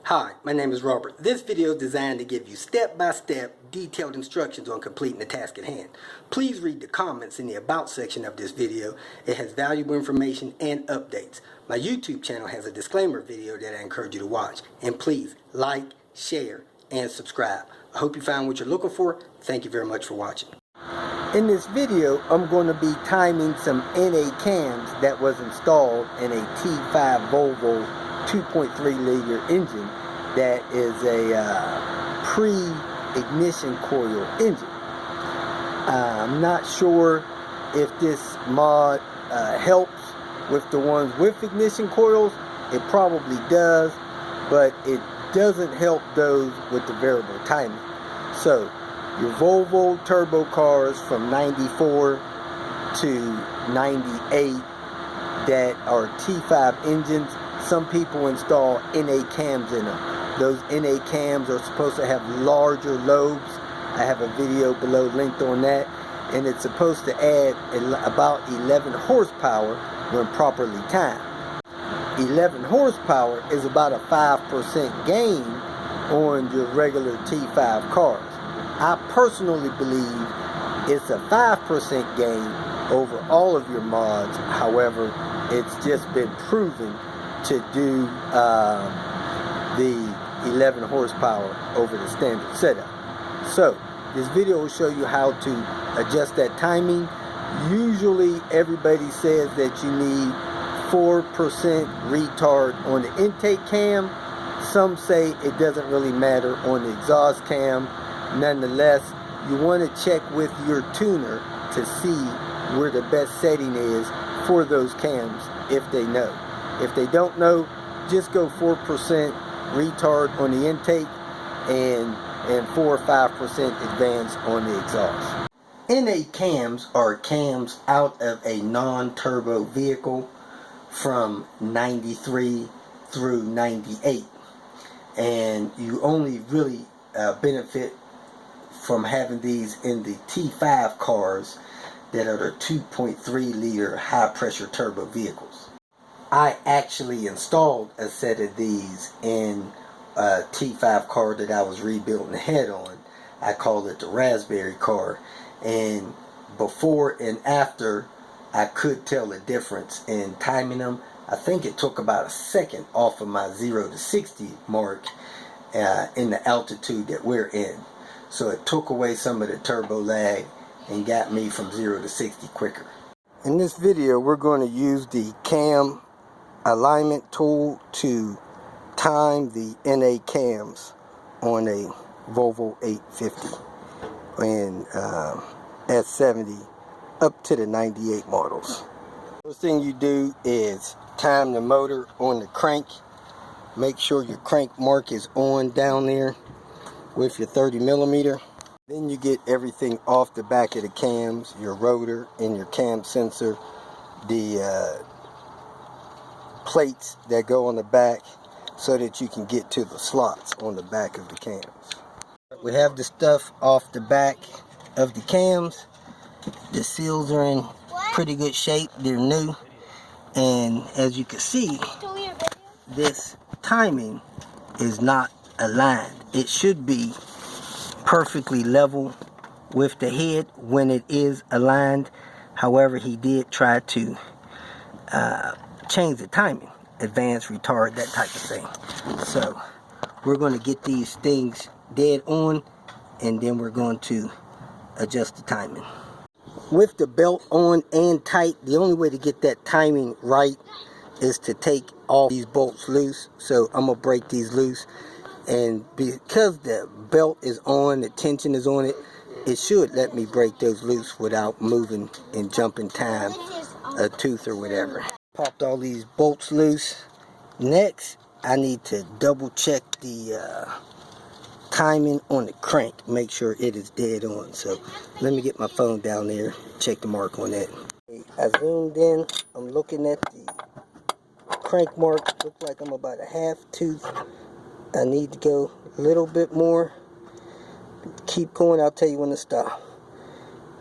Hi, my name is Robert. This video is designed to give you step-by-step detailed instructions on completing the task at hand. Please read the comments in the About section of this video. It has valuable information and updates. My YouTube channel has a disclaimer video that I encourage you to watch. And please like, share, and subscribe. I hope you found what you're looking for. Thank you very much for watching. In this video, I'm going to be timing some NA cams that was installed in a T5 Volvo 2.3 liter engine that is a pre-ignition coil engine. I'm not sure if this mod helps with the ones with ignition coils. It probably does, but it doesn't help those with the variable timing. So your Volvo turbo cars from 94 to 98 that are T5 engines, some people install NA cams in them. Those NA cams are supposed to have larger lobes. I have a video below linked on that. And it's supposed to add about 11 horsepower when properly timed. 11 horsepower is about a 5% gain on your regular T5 cars. I personally believe it's a 5% gain over all of your mods. However, it's just been proven to do the 11 horsepower over the standard setup. So this video will show you how to adjust that timing. Usually everybody says that you need 4% retard on the intake cam. Some say it doesn't really matter on the exhaust cam. Nonetheless, you want to check with your tuner to see where the best setting is for those cams if they know. If they don't know, just go 4% retard on the intake and 4 or 5% advance on the exhaust. NA cams are cams out of a non-turbo vehicle from 93 through 98. And you only really benefit from having these in the T5 cars that are the 2.3 liter high pressure turbo vehicles. I actually installed a set of these in a T5 car that I was rebuilding the head on. I called it the Raspberry car, and before and after I could tell the difference in timing them. I think it took about a second off of my 0 to 60 mark in the altitude that we're in. So it took away some of the turbo lag and got me from 0 to 60 quicker. In this video, we're going to use the cam alignment tool to time the NA cams on a Volvo 850 and S70 up to the 98 models. First thing you do is time the motor on the crank. Make sure your crank mark is on down there with your 30 millimeter. Then you get everything off the back of the cams, your rotor and your cam sensor, the plates that go on the back, so that you can get to the slots on the back of the cams. We have the stuff off the back of the cams. The seals are in pretty good shape. They're new. And as you can see, this timing is not aligned. It should be perfectly level with the head when it is aligned. However, he did try to change the timing, advance, retard, that type of thing. So we're going to get these things dead on, and then we're going to adjust the timing. With the belt on and tight, the only way to get that timing right is to take all these bolts loose. So I'm going to break these loose, and because the belt is on, the tension is on it, it should let me break those loose without moving and jumping time a tooth or whatever. Popped all these bolts loose. Next, I need to double check the timing on the crank. Make sure it is dead on. So let me get my phone down there, check the mark on that. I zoomed in. I'm looking at the crank mark. Looks like I'm about a half tooth. I need to go a little bit more. Keep going. I'll tell you when to stop.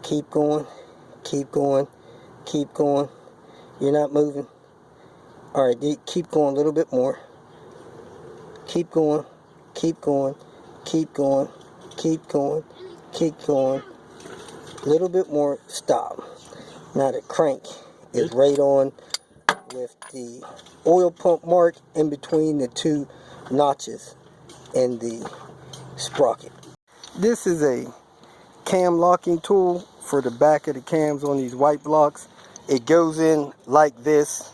Keep going. Keep going. Keep going. You're not moving. Alright, keep going a little bit more. Keep going, keep going, keep going, keep going, keep going. A little bit more, stop. Now the crank is right on with the oil pump mark in between the two notches in the sprocket. This is a cam locking tool for the back of the cams on these white blocks. It goes in like this.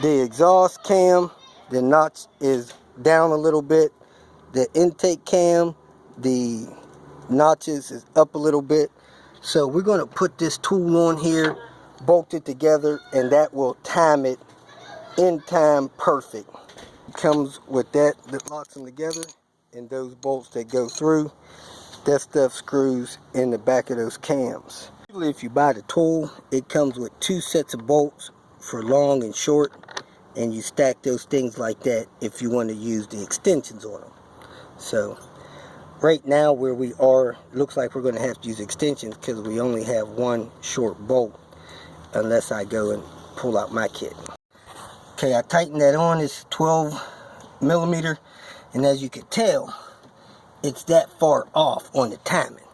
The exhaust cam, the notch is down a little bit. The intake cam, the notches is up a little bit. So we're going to put this tool on here, bolt it together, and that will time it in time perfect. It comes with that locks them together, and those bolts that go through, that stuff screws in the back of those cams. Usually if you buy the tool, it comes with 2 sets of bolts for long and short, and you stack those things like that if you want to use the extensions on them. So right now where we are, looks like we're going to have to use extensions because we only have 1 short bolt, unless I go and pull out my kit. Okay, I tightened that on. It's 12 millimeter, and as you can tell, it's that far off on the timing.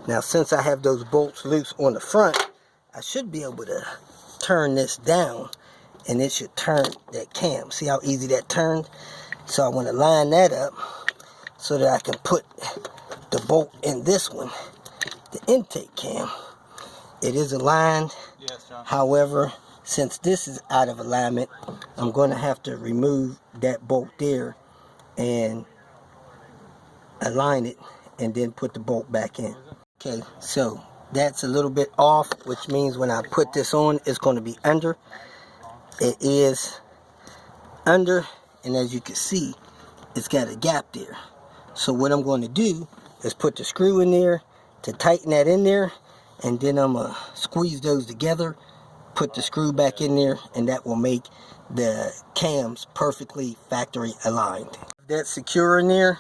Now since I have those bolts loose on the front, I should be able to turn this down, and it should turn that cam. See how easy that turned? So I want to line that up so that I can put the bolt in this one, the intake cam. It is aligned. Yes, John. However, since this is out of alignment, I'm going to have to remove that bolt there and align it and then put the bolt back in. Okay, so that's a little bit off, which means when I put this on, it's going to be under. It is under, and as you can see, it's got a gap there. So what I'm going to do is put the screw in there to tighten that in there, and then I'm going to squeeze those together, put the screw back in there, and that will make the cams perfectly factory aligned. That's secure in there,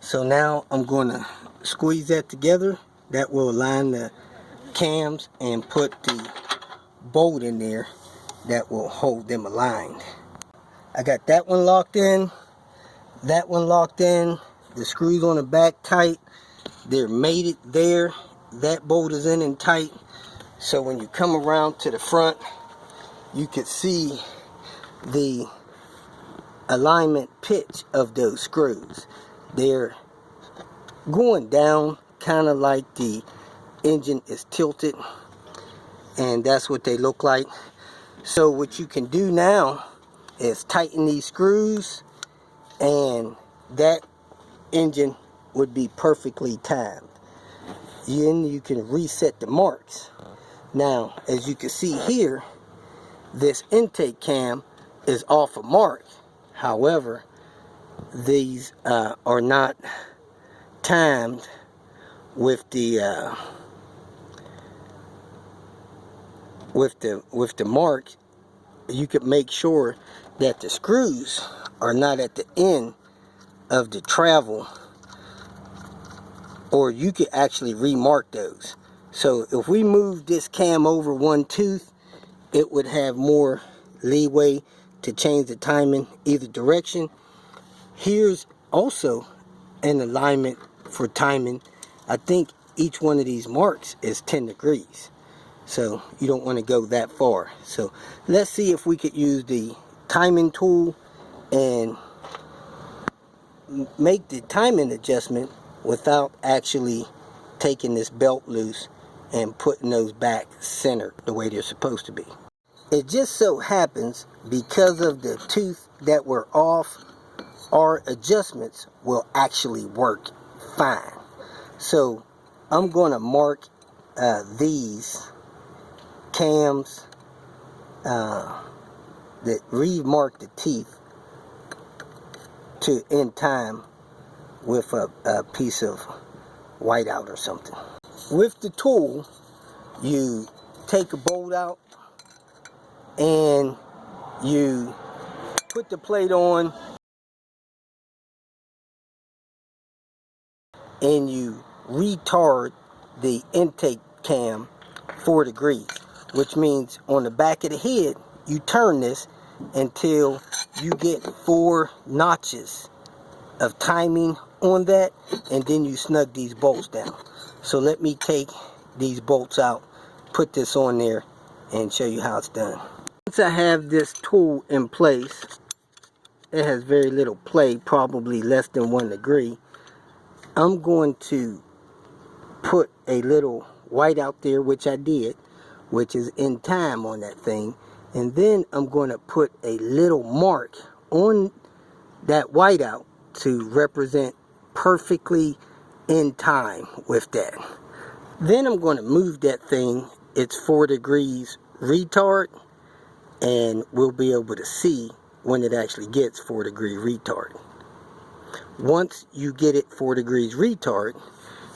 so now I'm going to squeeze that together. That will align the cams and put the bolt in there that will hold them aligned. I got that one locked in, that one locked in, the screws on the back tight, they're mated there, that bolt is in and tight, so when you come around to the front, you can see the alignment pitch of those screws. They're going down kind of like the engine is tilted, and that's what they look like. So what you can do now is tighten these screws, and that engine would be perfectly timed. Then you can reset the marks. Now, as you can see here, this intake cam is off a mark. However, these are not timed with the mark. You could make sure that the screws are not at the end of the travel, or you could actually remark those. So if we move this cam over 1 tooth, it would have more leeway to change the timing either direction. Here's also an alignment for timing. I think each one of these marks is 10 degrees. So you don't want to go that far. So let's see if we could use the timing tool and make the timing adjustment without actually taking this belt loose and putting those back centered the way they're supposed to be. It just so happens, because of the tooth that were off, our adjustments will actually work fine. So I'm going to mark these cams that remark the teeth to in time with a piece of whiteout or something. With the tool, you take a bolt out and you put the plate on and you retard the intake cam 4 degrees, which means on the back of the head you turn this until you get 4 notches of timing on that, and then you snug these bolts down. So let me take these bolts out, put this on there, and show you how it's done. Once I have this tool in place, it has very little play, probably less than 1 degree. I'm going to put a little white out there, which I did, which is in time on that thing, and then I'm going to put a little mark on that whiteout to represent perfectly in time with that. Then I'm going to move that thing, it's 4 degrees retard, and we'll be able to see when it actually gets 4 degree retard. Once you get it 4 degrees retard,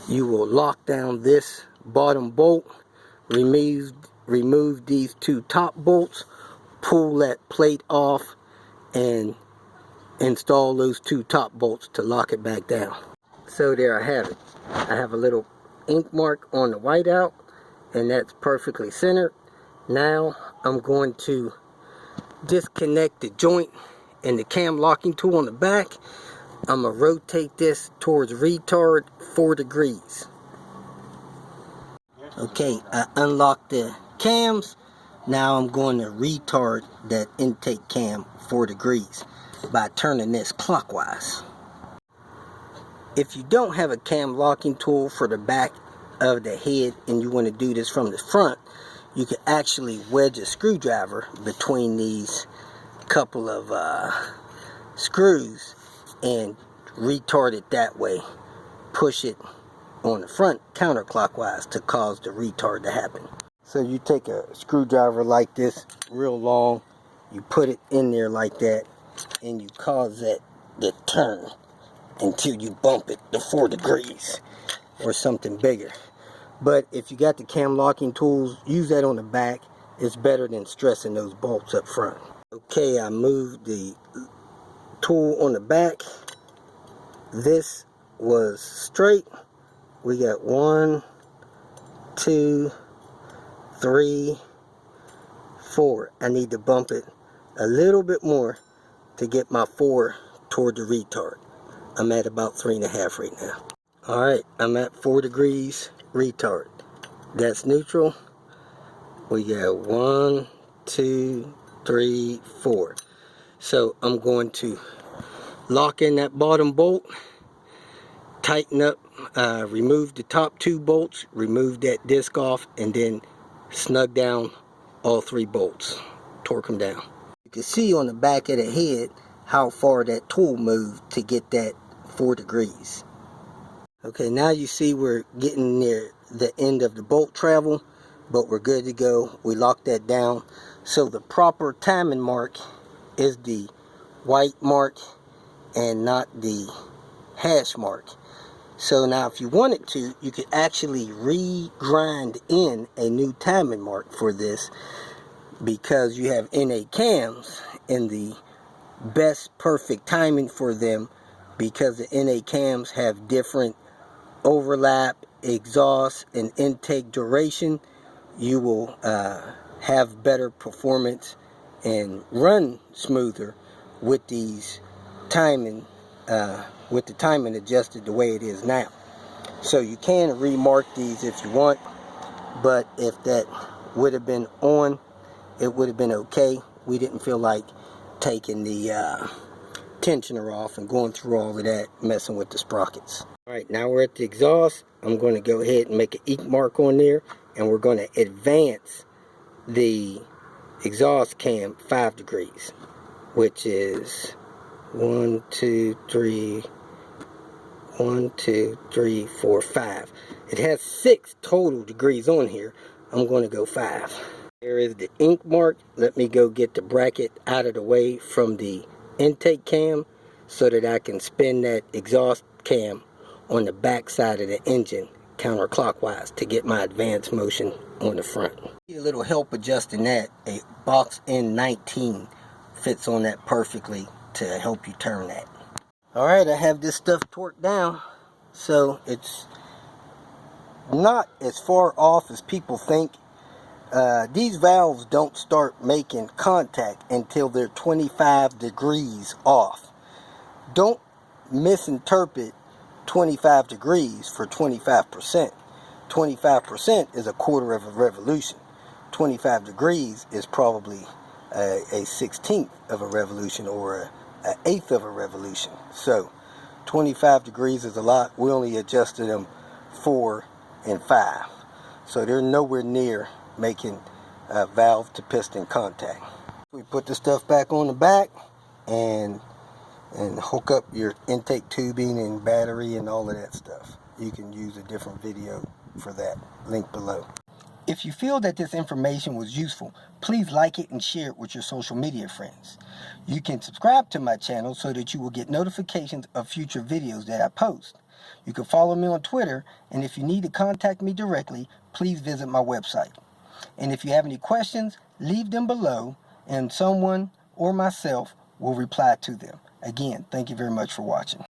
you will lock down this bottom bolt, remove these 2 top bolts, pull that plate off, and install those 2 top bolts to lock it back down. So there I have it. I have a little ink mark on the whiteout, and that's perfectly centered. Now I'm going to disconnect the joint and the cam locking tool on the back. I'm going to rotate this towards retard 4 degrees. Okay, I unlocked the cams. Now I'm going to retard that intake cam 4 degrees by turning this clockwise. If you don't have a cam locking tool for the back of the head and you want to do this from the front, you can actually wedge a screwdriver between these couple of screws and retard it that way. Push it on the front counterclockwise to cause the retard to happen. So you take a screwdriver like this, real long, you put it in there like that, and you cause that to turn until you bump it to 4 degrees or something bigger. But if you got the cam locking tools, use that on the back. It's better than stressing those bolts up front. Okay, I moved the tool on the back. This was straight. We got 1, 2, 3, 4. I need to bump it a little bit more to get my 4 toward the retard. I'm at about 3.5 right now. Alright, I'm at 4 degrees retard. That's neutral. We got 1, 2, 3, 4. So I'm going to lock in that bottom bolt, tighten up, remove the top 2 bolts, remove that disc off, and then snug down all 3 bolts. Torque them down. You can see on the back of the head how far that tool moved to get that 4 degrees. Okay, now you see we're getting near the end of the bolt travel, but we're good to go. We locked that down. So the proper timing mark is the white mark and not the hash mark. So now if you wanted to, you could actually re-grind in a new timing mark for this, because you have NA cams, and the best perfect timing for them, because the NA cams have different overlap, exhaust, and intake duration, you will have better performance and run smoother with these timing, with the timing adjusted the way it is now. So you can remark these if you want, but if that would have been on, it would have been okay. We didn't feel like taking the tensioner off and going through all of that, messing with the sprockets. Alright, now we're at the exhaust. I'm going to go ahead and make an ink mark on there, and we're going to advance the exhaust cam 5 degrees, which is 1, 2, 3, 1, 2, 3, 4, 5. It has 6 total degrees on here. I'm going to go 5. There is the ink mark. Let me go get the bracket out of the way from the intake cam so that I can spin that exhaust cam on the back side of the engine counterclockwise to get my advance motion on the front. Need a little help adjusting that. A box N19 fits on that perfectly to help you turn that. Alright, I have this stuff torqued down, so it's not as far off as people think. These valves don't start making contact until they're 25 degrees off. Don't misinterpret 25 degrees for 25%. 25% is a quarter of a revolution. 25 degrees is probably a 16th of a revolution, or an eighth of a revolution. So 25 degrees is a lot. We only adjusted them 4 and 5. So they're nowhere near making valve to piston contact. We put the stuff back on the back and hook up your intake tubing and battery and all of that stuff. You can use a different video for that, link below. If you feel that this information was useful, please like it and share it with your social media friends. You can subscribe to my channel so that you will get notifications of future videos that I post. You can follow me on Twitter, and if you need to contact me directly, please visit my website. And if you have any questions, leave them below, and someone or myself will reply to them. Again, thank you very much for watching.